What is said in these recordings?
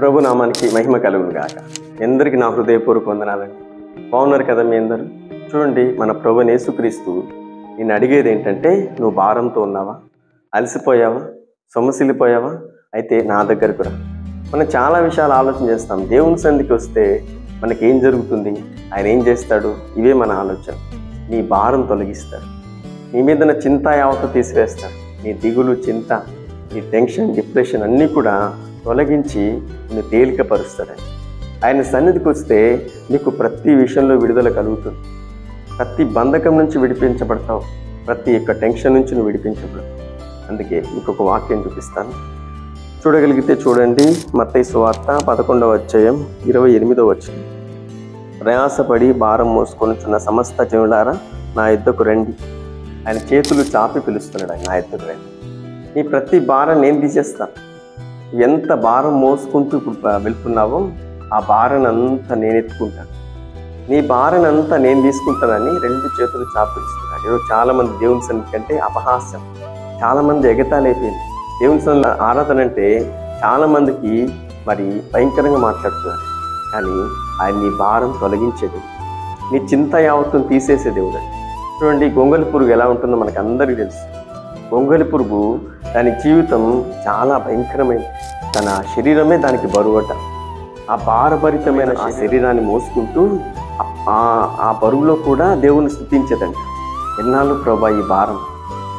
ప్రభు నామానికి మహిమ కలుగును గాక. ఎందరికి నా హృదయపూర్వక వందనాలండి. బాగున్నారు కదా మీ అందరూ? చూడండి, మన ప్రభు యేసుక్రీస్తు నిన్ను అడిగేది ఏంటంటే, నువ్వు భారంతో ఉన్నావా, అలసిపోయావా, సొమ్మసిల్లిపోయావా? అయితే నా దగ్గరకు రా. మనం చాలా విషయాలు ఆలోచన చేస్తాం. దేవుని సన్నిధికి వస్తే మనకేం జరుగుతుంది, ఆయన ఏం చేస్తాడు, ఇవే మన ఆలోచన. నీ భారం తొలగిస్తాడు, నీ మీద చింత యావత్తు తీసివేస్తాడు. నీ దిగులు, చింత, నీ టెన్షన్, డిప్రెషన్ అన్నీ కూడా తొలగించి నిన్ను తేలికపరుస్తాడండి. ఆయన సన్నిధికి వస్తే నీకు ప్రతి విషయంలో విడుదల కలుగుతుంది. ప్రతి బంధకం నుంచి విడిపించబడతావు. ప్రతి ఒక్క టెన్షన్ నుంచి నువ్వు విడిపించబడతావు. అందుకే మీకు ఒక వాక్యం చూపిస్తాను, చూడగలిగితే చూడండి. మత్తయి సువార్త 11వ అధ్యాయం 28వ వచనం. ప్రయాసపడి భారం మోసుకొనుచున్న సమస్త జనులారా నా యుద్ధకు రండి. ఆయన చేతులు చాపి పిలుస్తున్నాడు. ఆయన నా యుద్ధకు రండి. నీ ప్రతి భారం నేను తీసేస్తాను. ఎంత భారం మోసుకుంటూ ఇప్పుడు వెళ్తున్నావో ఆ భారాన్ని అంతా నేను ఎత్తుకుంటాను. నీ భారాన్ని అంతా నేను తీసుకుంటానని 2 చేతులు చాపి పిలుస్తున్నాడు. ఈరోజు చాలామంది దేవుని సన్నిధి కంటే అపహాస్యం, చాలామంది ఎగతాళైపోయింది. దేవుని సన్నిధి ఆరాధన అంటే చాలామందికి మరి భయంకరంగా మాట్లాడుతున్నారు. కానీ ఆయన నీ భారం తొలగించేది, నీ చింత యావత్తును తీసేసే దేవుడు. చూడండి, గొంగళి పురుగు ఎలా ఉంటుందో మనకు అందరికీ తెలుసు. గొంగళి పురుగు దాని జీవితం చాలా భయంకరమైనది. తన శరీరమే దానికి బరువట. ఆ భారభరితమైన ఆ శరీరాన్ని మోసుకుంటూ ఆ బరువులో కూడా దేవుని స్తుతించేదంట. ఎన్నాళ్ళు ప్రభా ఈ భారం,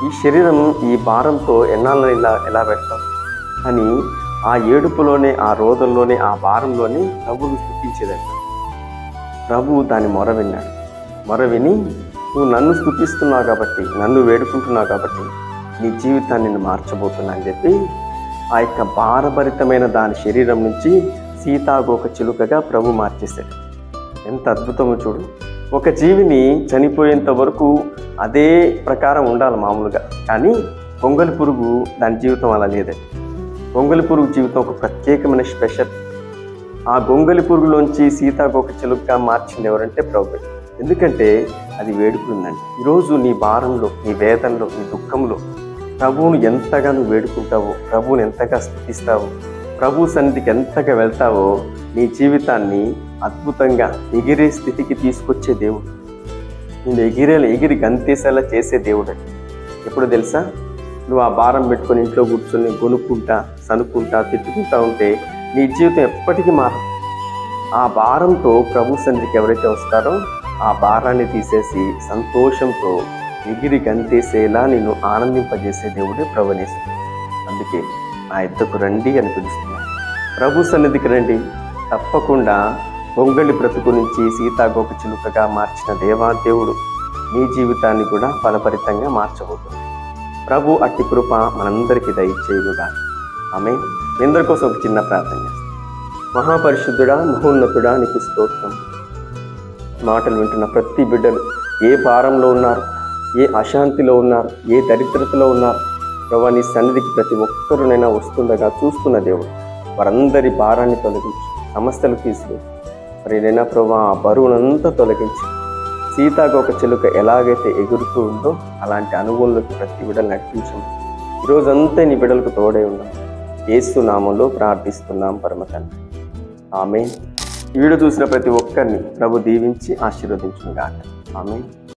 ఈ శరీరం ఈ భారంతో ఎన్నాళ్ళు ఎలా పెడతాం అని ఆ ఏడుపులోనే, ఆ రోదల్లోనే, ఆ భారంలోనే ప్రభువును స్తుతించేదంట. ప్రభువు దాని మొర విన్నాడు. మొర విని, నువ్వు నన్ను స్తుతిస్తున్నావు కాబట్టి, నన్ను వేడుకుంటున్నావు కాబట్టి నీ జీవితాన్ని నేను మార్చబోతున్నా అని చెప్పి ఆ యొక్క భారభరితమైన దాని శరీరం నుంచి సీతాకోక చిలుకగా ప్రభు మార్చేశాడు. ఎంత అద్భుతమో చూడు. ఒక జీవిని చనిపోయేంత వరకు అదే ప్రకారం ఉండాలి మామూలుగా, కానీ గొంగళి పురుగు దాని జీవితం అలా లేదండి. గొంగళి పురుగు జీవితం ఒక ప్రత్యేకమైన స్పెషల్. ఆ గొంగళి పురుగులోంచి సీతాకోక చిలుకగా మార్చింది ఎవరంటే ప్రభు. ఎందుకంటే అది వేడుకుందండి. ఈరోజు నీ భారంలో, నీ వేదనలో, నీ దుఃఖంలో ప్రభువును ఎంతగా నువ్వు వేడుకుంటావో, ప్రభువుని ఎంతగా స్తుతిస్తావో, ప్రభు సన్నిధికి ఎంతగా వెళ్తావో నీ జీవితాన్ని అద్భుతంగా ఎగిరే స్థితికి తీసుకొచ్చే దేవుడు. నేను ఎగిరి గంతేసేలా చేసే దేవుడు. ఎప్పుడు తెలుసా? నువ్వు ఆ భారం పెట్టుకొని ఇంట్లో కూర్చొని గొనుక్కుంటా, సనుక్కుంటా, తిట్టుకుంటా ఉంటే నీ జీవితం ఎప్పటికీ మారదు. ఆ భారంతో ప్రభు సన్నిధికి ఎవరైతే వస్తారో ఆ భారాన్ని తీసేసి సంతోషంతో ఎగిరి గంతేసేలా నిన్ను ఆనందింపజేసే దేవుడే ప్రభునేసు. అందుకే నా యుద్ధకు రండి అని పిలుస్తున్నాను. ప్రభు సన్నిధికి రండి. తప్పకుండా గొంగళి బ్రతుకు నుంచి సీతాకోక చిలుకగా మార్చిన దేవాదేవుడు నీ జీవితాన్ని కూడా ఫలభరితంగా మార్చబోతుంది. ప్రభు అట్టి కృప మనందరికీ దయచేయుగా. ఆమేన్. మీ అందరి కోసం ఒక చిన్న ప్రార్థన చేస్తాం. మహాపరిశుద్ధుడా, మహోన్నతుడా, నీకు స్తోత్రం. మాటలు వింటున్న ప్రతి బిడ్డలు ఏ భారంలో ఉన్నారు, ఏ అశాంతిలో ఉన్నారు, ఏ దరిద్రతలో ఉన్నారు, ప్రభా నీ సన్నిధికి ప్రతి ఒక్కరునైనా వస్తుండగా చూస్తున్న దేవుడు వారందరి భారాన్ని తొలగించి, సమస్యలు తీసుకొచ్చి, మరి నైనా ప్రభా ఆ బరువునంతా తొలగించి సీతాకోక చిలుక ఎలాగైతే ఎగురుతూ ఉందో అలాంటి అనుభవంలోకి ప్రతి బిడ్డలు నడిపించండి. ఈరోజంతా నీ బిడ్డలకు తోడే ఉన్నాం. యేసు నామంలో ప్రార్థిస్తున్నాం పరమ తండ్రి. ఆమేన్. ఈ వీడియో చూసిన ప్రతి ఒక్కరిని ప్రభు దీవించి ఆశీర్వదించును గాక. ఆమేన్.